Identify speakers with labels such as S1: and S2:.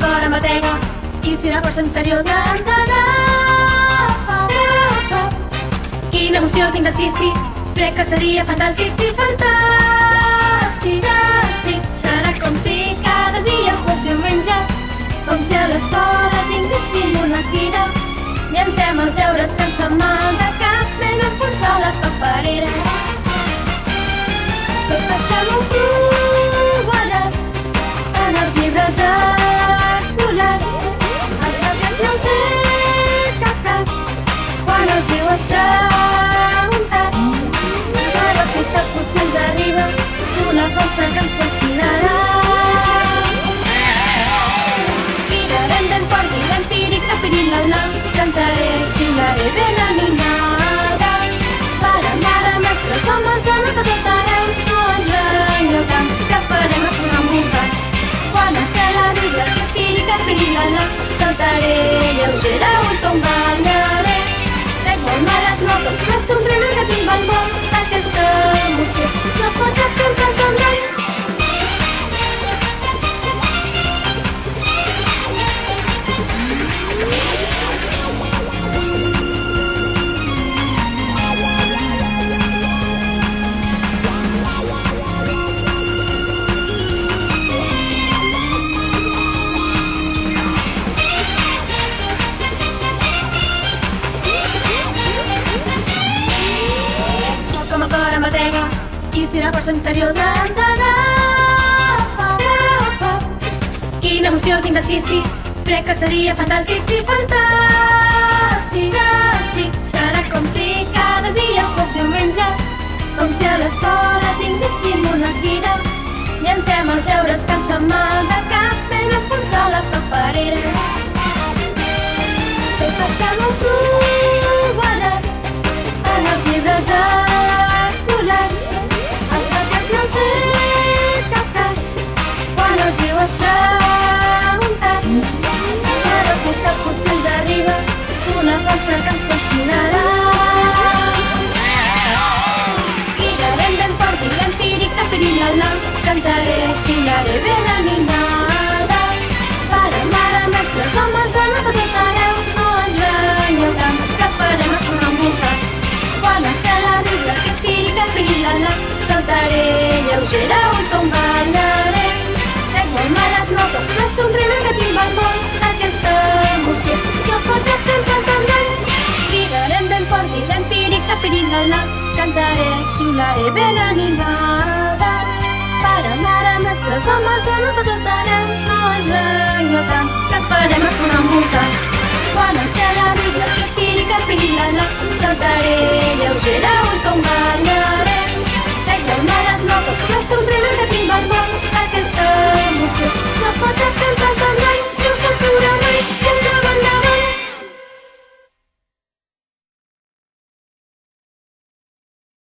S1: cor em batega i si una força misteriosa ens agafa. Quina emoció, quin desfici, crec que seria fantàstic, sí, fantàstic, fantàstic. Serà com si cada dia fos diumenge, com si a l'escola tinguéssim una fira. Llancem els deures que ens fan mal de cap, mentre enfonsar la paperera. Tot baixem-ho provaràs en els llibres escolars. Els gatets no han fet cap cas quan els diu has preguntat. Però qui sap, potser ens arriba una força que ens fascinarà. Cridarem ben fort i l'empíric de piril·la-la, cantaré, xiularé ben animada. Pare, mare, mestres, homes, dones de tot arreu, no ens renyotem, que farem el son envoltant. Quan el cel arriba, empírica, piril·la-la, saltaré lleugera, ull com ballaré. Trec molt males notes, però somriure que tinc bon vol. Aquesta emoció no pot descansar com mai. Com el cor em batega i si una força misteriosa ens agafa. Quina emoció, quin desfici, crec que seria fantàstic, sí, fantàstic, fantàstic. Serà com si cada dia fos diumenge, com si a l'escola tinguéssim una fira. Llancem els deures que ens fan mal de cap, mentre enfonsar la paperera. Tot baixem-ho provaràs en els llibres escolars. Els gatets no han fet cap cas quan els diu has preguntat. Però qui sap, potser ens arriba una força que ens fascinarà. Cridarem ben fort i l'empíric de piril·la-la, cantaré, xiularé ben animada. Pare, mare, mestres, homes, dones de tot arreu, no ens renyotem, que farem el son envoltant. Quan el cel arriba, empírica, piril·la-la, saltaré lleugera, ull com ballaré. Trec molt males notes, però somriure que tinc bon vol. Aquesta emoció no pot descansar tan gran. Cridarem ben fort i l'empíric de piril·la-la, cantaré, xiularé ben animada. Pare, mare, mestres, homes, dones de tot arreu, no ens renyotem, que farem el son envoltant. Quan el cel arriba, empírica, piril·la-la, saltaré lleugera,